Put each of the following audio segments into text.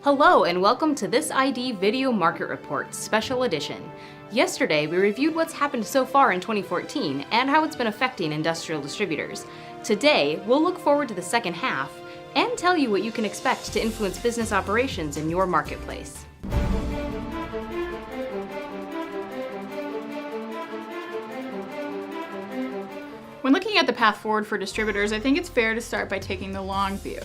Hello and welcome to this ID Video Market Report Special Edition. Yesterday, we reviewed what's happened so far in 2014 and how it's been affecting industrial distributors. Today, we'll look forward to the second half and tell you what you can expect to influence business operations in your marketplace. When looking at the path forward for distributors, I think it's fair to start by taking the long view.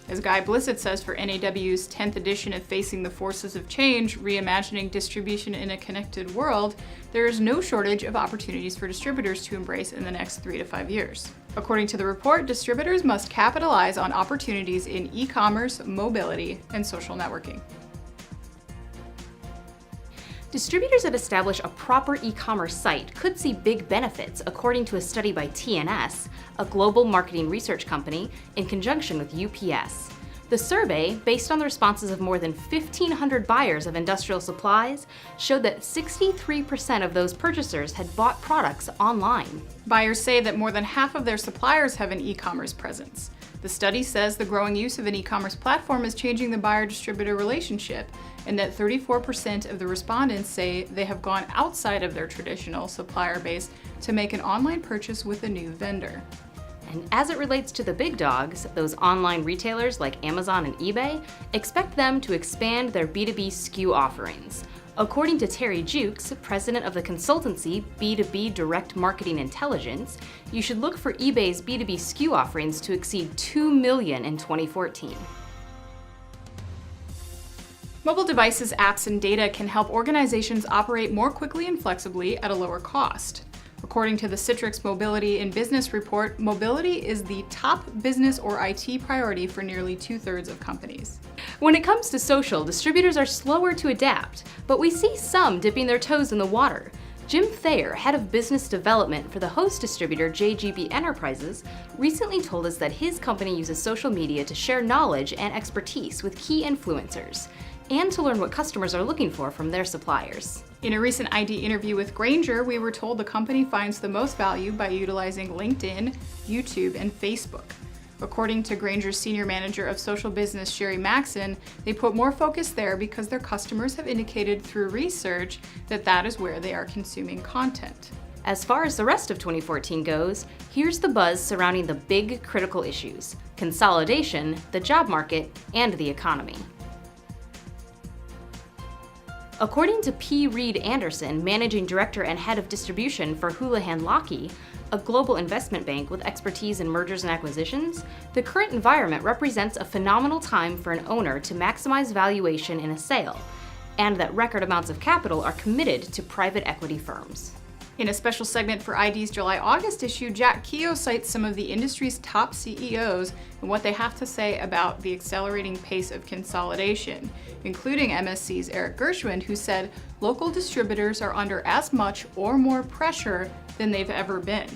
As Guy Blissett says for NAW's 10th edition of Facing the Forces of Change, Reimagining Distribution in a Connected World, there is no shortage of opportunities for distributors to embrace in the next 3 to 5 years. According to the report, distributors must capitalize on opportunities in e-commerce, mobility, and social networking. Distributors that establish a proper e-commerce site could see big benefits, according to a study by TNS, a global marketing research company, in conjunction with UPS. The survey, based on the responses of more than 1,500 buyers of industrial supplies, showed that 63% of those purchasers had bought products online. Buyers say that more than half of their suppliers have an e-commerce presence. The study says the growing use of an e-commerce platform is changing the buyer-distributor relationship, and that 34% of the respondents say they have gone outside of their traditional supplier base to make an online purchase with a new vendor. And as it relates to the big dogs, those online retailers like Amazon and eBay, expect them to expand their B2B SKU offerings. According to Terry Jukes, president of the consultancy B2B Direct Marketing Intelligence, you should look for eBay's B2B SKU offerings to exceed 2 million in 2014. Mobile devices, apps, and data can help organizations operate more quickly and flexibly at a lower cost. According to the Citrix Mobility in Business report, mobility is the top business or IT priority for nearly 2/3 of companies. When it comes to social, distributors are slower to adapt, but we see some dipping their toes in the water. Jim Thayer, head of business development for the host distributor JGB Enterprises, recently told us that his company uses social media to share knowledge and expertise with key influencers, and to learn what customers are looking for from their suppliers. In a recent ID interview with Grainger, we were told the company finds the most value by utilizing LinkedIn, YouTube, and Facebook. According to Grainger's senior manager of social business, Sherry Maxon, they put more focus there because their customers have indicated through research that that is where they are consuming content. As far as the rest of 2014 goes, here's the buzz surrounding the big critical issues: consolidation, the job market, and the economy. According to P. Reed Anderson, Managing Director and Head of Distribution for HOULIHAN LOKEY, a global investment bank with expertise in mergers and acquisitions, the current environment represents a phenomenal time for an owner to maximize valuation in a sale, and that record amounts of capital are committed to private equity firms. In a special segment for ID's July-August issue, Jack Keogh cites some of the industry's top CEOs and what they have to say about the accelerating pace of consolidation, including MSC's Eric Gershwin, who said local distributors are under as much or more pressure than they've ever been.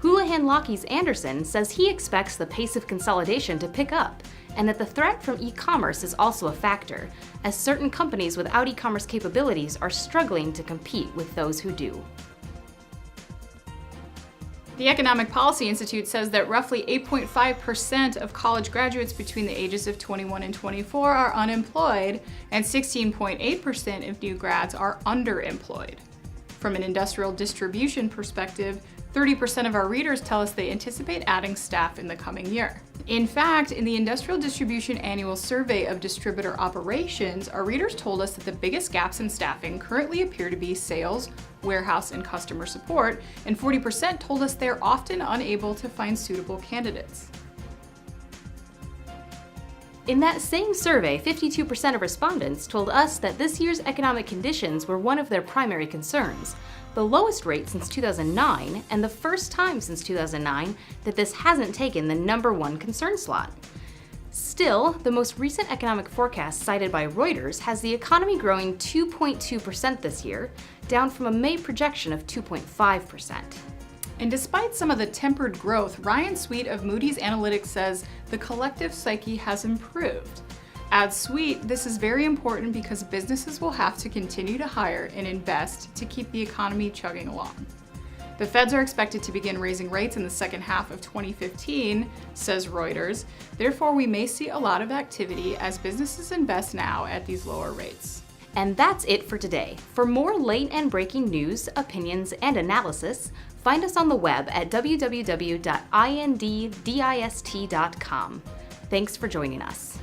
HOULIHAN LOKEY's Anderson says he expects the pace of consolidation to pick up, and that the threat from e-commerce is also a factor, as certain companies without e-commerce capabilities are struggling to compete with those who do. The Economic Policy Institute says that roughly 8.5% of college graduates between the ages of 21 and 24 are unemployed, and 16.8% of new grads are underemployed. From an industrial distribution perspective, 30% of our readers tell us they anticipate adding staff in the coming year. In fact, in the Industrial Distribution Annual Survey of Distributor Operations, our readers told us that the biggest gaps in staffing currently appear to be sales, warehouse, and customer support, and 40% told us they're often unable to find suitable candidates. In that same survey, 52% of respondents told us that this year's economic conditions were one of their primary concerns, the lowest rate since 2009, and the first time since 2009 that this hasn't taken the #1 concern slot. Still, the most recent economic forecast cited by Reuters has the economy growing 2.2% this year, down from a May projection of 2.5%. And despite some of the tempered growth, Ryan Sweet of Moody's Analytics says the collective psyche has improved. Adds Sweet, this is very important because businesses will have to continue to hire and invest to keep the economy chugging along. The Feds are expected to begin raising rates in the second half of 2015, says Reuters. Therefore, we may see a lot of activity as businesses invest now at these lower rates. And that's it for today. For more late and breaking news, opinions, and analysis, find us on the web at www.inddist.com. Thanks for joining us.